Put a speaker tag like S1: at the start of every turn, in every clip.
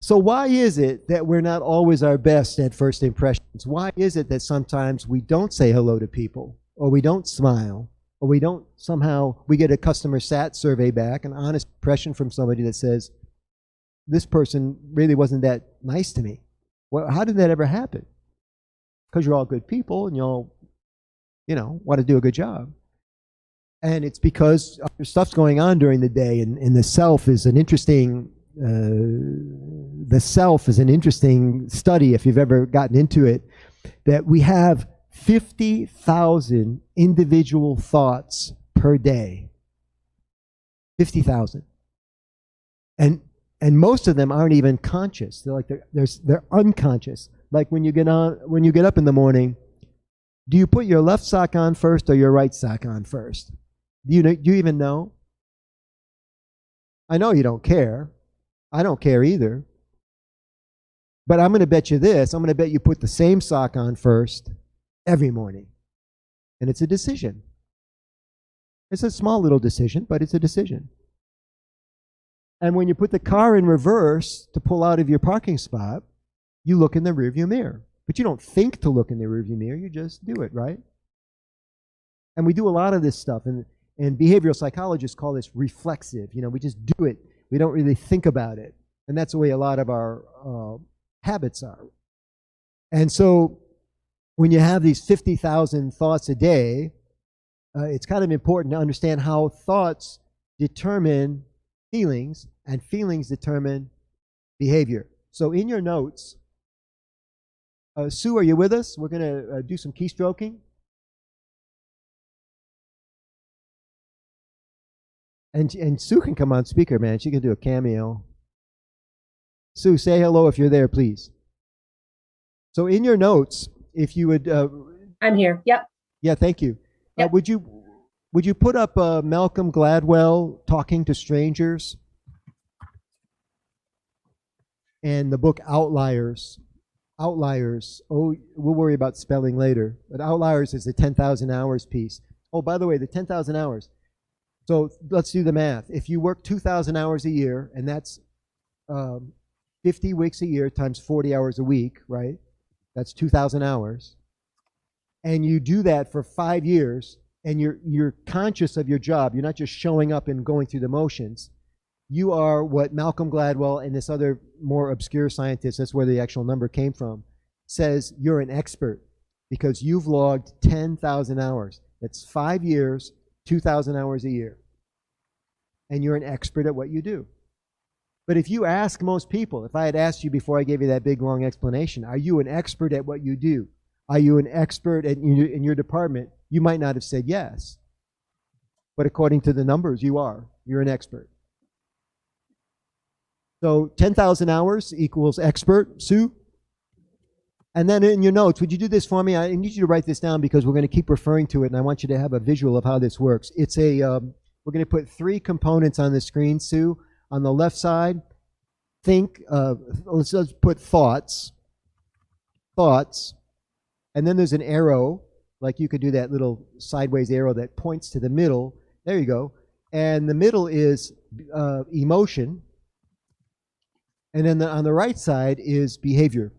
S1: So why is it that we're not always our best at first impressions? Why is it that sometimes we don't say hello to people, or we don't smile, or we don't somehow, we get a customer sat survey back, an honest impression from somebody that says, this person really wasn't that nice to me. Well, how did that ever happen? Because you're all good people and you all, want to do a good job. And it's because stuff's going on during the day, and the self is an interesting study, if you've ever gotten into it, that we have 50,000 individual thoughts per day. 50,000. And most of them aren't even conscious. They're unconscious. Like when you get up in the morning, do you put your left sock on first or your right sock on first? Do you even know? I know you don't care. I don't care either. But I'm going to bet you this. I'm going to bet you put the same sock on first every morning. And it's a decision. It's a small little decision, but it's a decision. And when you put the car in reverse to pull out of your parking spot, you look in the rearview mirror. But you don't think to look in the rearview mirror. You just do it, right? And we do a lot of this stuff. And behavioral psychologists call this reflexive. We just do it. We don't really think about it. And that's the way a lot of our habits are. And so when you have these 50,000 thoughts a day, it's kind of important to understand how thoughts determine feelings, and feelings determine behavior. So in your notes, Sue, are you with us? We're going to do some keystroking. And Sue can come on speaker, man. She can do a cameo. Sue, say hello if you're there, please. So in your notes, if you would...
S2: I'm here, yep.
S1: Yeah, thank you.
S2: Yep.
S1: Would you put up Malcolm Gladwell, Talking to Strangers? And the book Outliers. Outliers. Oh, we'll worry about spelling later. But Outliers is the 10,000 hours piece. Oh, by the way, the 10,000 hours. So let's do the math. If you work 2,000 hours a year, and that's 50 weeks a year times 40 hours a week, right? That's 2,000 hours. And you do that for 5 years, and you're conscious of your job. You're not just showing up and going through the motions. You are what Malcolm Gladwell and this other more obscure scientist, that's where the actual number came from, says you're an expert because you've logged 10,000 hours. That's 5 years, 2,000 hours a year. And you're an expert at what you do. But if you ask most people, if I had asked you before I gave you that big long explanation, are you an expert at what you do? Are you an expert in your department? You might not have said yes. But according to the numbers, you are. You're an expert. So 10,000 hours equals expert, Sue? And then in your notes, would you do this for me? I need you to write this down because we're going to keep referring to it, and I want you to have a visual of how this works. It's we're going to put 3 components on the screen, Sue. On the left side, let's put thoughts, and then there's an arrow, like you could do that little sideways arrow that points to the middle. There you go. And the middle is emotion. And then on the right side is behavior.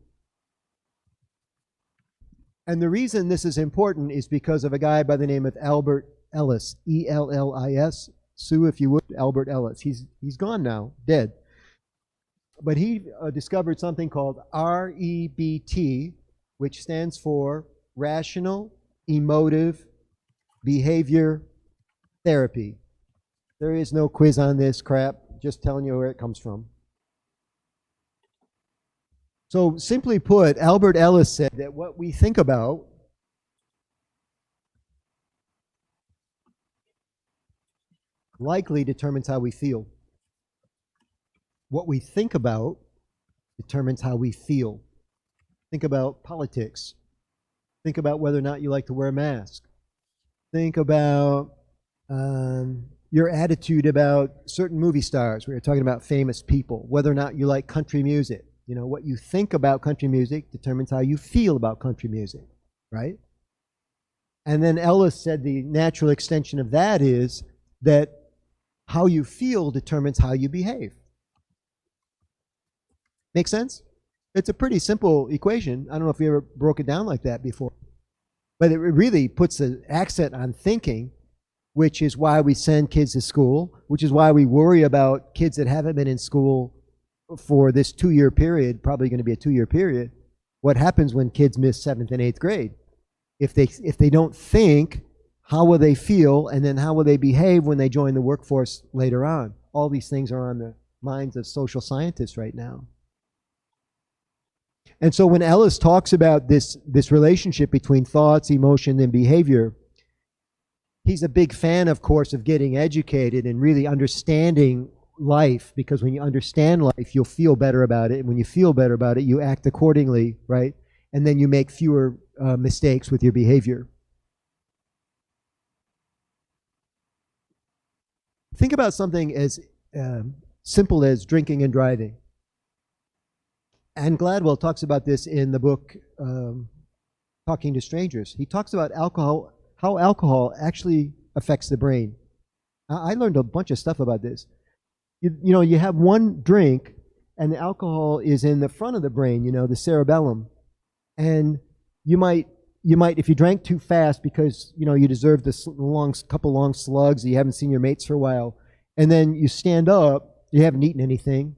S1: And the reason this is important is because of a guy by the name of Albert Ellis, E-L-L-I-S. Sue, if you would, Albert Ellis. He's gone now, dead. But he discovered something called REBT, which stands for Rational Emotive Behavior Therapy. There is no quiz on this crap, just telling you where it comes from. So simply put, Albert Ellis said that what we think about likely determines how we feel. What we think about determines how we feel. Think about politics. Think about whether or not you like to wear a mask. Think about your attitude about certain movie stars. We were talking about famous people. Whether or not you like country music. You know, what you think about country music determines how you feel about country music, right? And then Ellis said the natural extension of that is that how you feel determines how you behave. Make sense? It's a pretty simple equation. I don't know if you ever broke it down like that before. But it really puts an accent on thinking, which is why we send kids to school, which is why we worry about kids that haven't been in school for this 2-year period, probably going to be a 2-year period. What happens when kids miss 7th and 8th grade? If they don't think, how will they feel, and then how will they behave when they join the workforce later on? All these things are on the minds of social scientists right now. And so when Ellis talks about this relationship between thoughts, emotion, and behavior, he's a big fan, of course, of getting educated and really understanding life, because when you understand life, you'll feel better about it. And when you feel better about it, you act accordingly, right? And then you make fewer mistakes with your behavior. Think about something as simple as drinking and driving. And Gladwell talks about this in the book Talking to Strangers. He talks about alcohol, how alcohol actually affects the brain. I learned a bunch of stuff about this. You know, you have one drink, and the alcohol is in the front of the brain, you know, the cerebellum. And you might, if you drank too fast because, you know, you deserved this couple long slugs, you haven't seen your mates for a while, and then you stand up, you haven't eaten anything,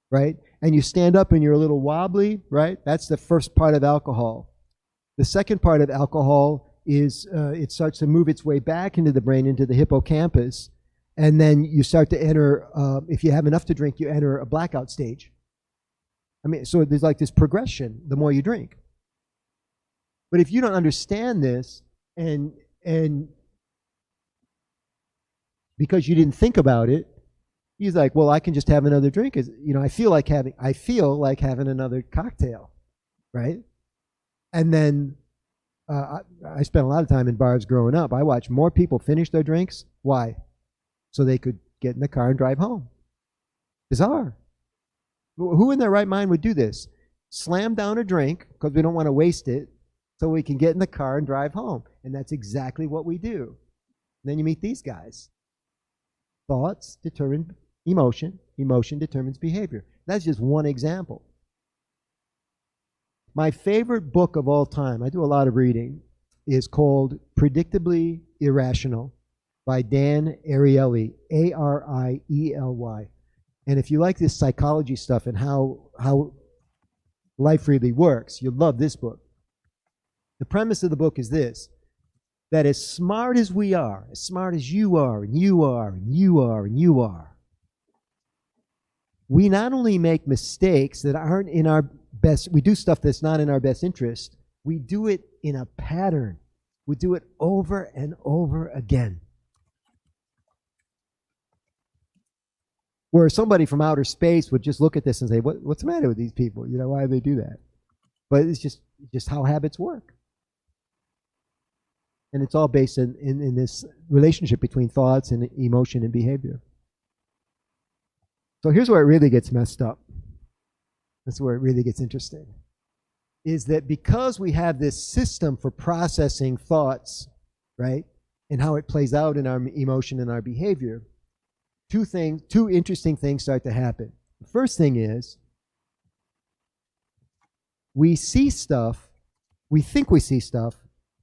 S1: right? And you stand up and you're a little wobbly, right? That's the first part of alcohol. The second part of alcohol is it starts to move its way back into the brain, into the hippocampus, and then you start to enter, if you have enough to drink, you enter a blackout stage. I mean, so there's like this progression the more you drink. But if you don't understand this, and because you didn't think about it, he's like, well, I can just have another drink. You know, I feel like having another cocktail, right? And then I spent a lot of time in bars growing up. I watched more people finish their drinks. Why? So they could get in the car and drive home. Bizarre. Who in their right mind would do this? Slam down a drink because we don't want to waste it, so we can get in the car and drive home. And that's exactly what we do. And then you meet these guys. Thoughts determine emotion. Emotion determines behavior. That's just one example. My favorite book of all time, I do a lot of reading, is called Predictably Irrational by Dan Ariely, A-R-I-E-L-Y. And if you like this psychology stuff and how life really works, you'll love this book. The premise of the book is this, that as smart as we are, as smart as you are, and you are, and you are, and you are, we not only make mistakes that aren't in our best, we do stuff that's not in our best interest, we do it in a pattern. We do it over and over again. Where somebody from outer space would just look at this and say, what's the matter with these people? You know, why do they do that? But it's just how habits work. And it's all based in this relationship between thoughts and emotion and behavior. So here's where it really gets messed up. That's where it really gets interesting. Is that because we have this system for processing thoughts, right, and how it plays out in our emotion and our behavior, two interesting things start to happen. The first thing is we see stuff, we think we see stuff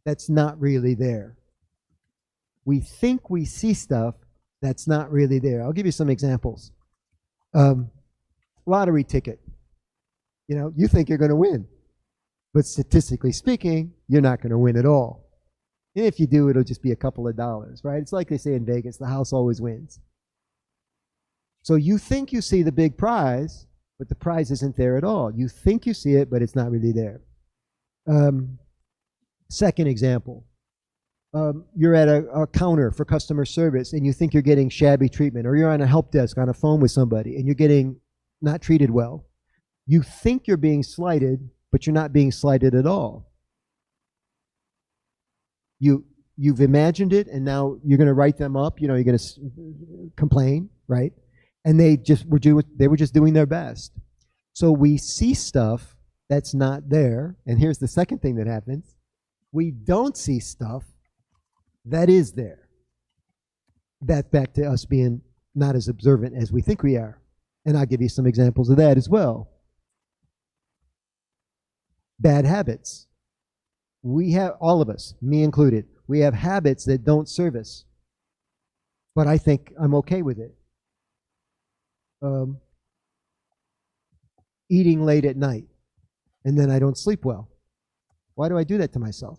S1: that's not really there. We think we see stuff that's not really there. I'll give you some examples. Lottery ticket. You know, you think you're going to win, but statistically speaking, you're not going to win at all. And if you do, it'll just be a couple of dollars, right? It's like they say in Vegas, the house always wins. So you think you see the big prize, but the prize isn't there at all. You think you see it, but it's not really there. Second example, you're at a counter for customer service and you think you're getting shabby treatment, or you're on a help desk on a phone with somebody and you're getting not treated well. You think you're being slighted, but you're not being slighted at all. You've imagined it, and now you're going to write them up. You know, you're going to complain, right? And they were just doing their best. So we see stuff that's not there. And here's the second thing that happens. We don't see stuff that is there. That's back to us being not as observant as we think we are. And I'll give you some examples of that as well. Bad habits. We have, all of us, me included, we have habits that don't serve us, but I think I'm okay with it. Eating late at night, and then I don't sleep well. Why do I do that to myself?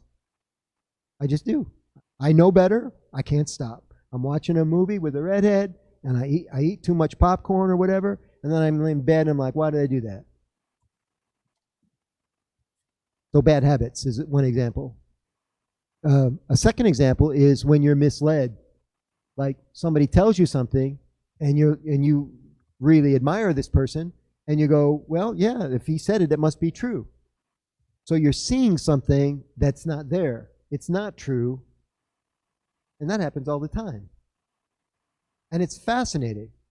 S1: I just do. I know better. I can't stop. I'm watching a movie with a redhead, and I eat too much popcorn or whatever, and then I'm in bed and I'm like, why did I do that? So bad habits is one example. A second example is when you're misled. Like somebody tells you something, and you really admire this person, and you go, well, yeah, if he said it, it must be true. So you're seeing something that's not there. It's not true, and that happens all the time. And it's fascinating.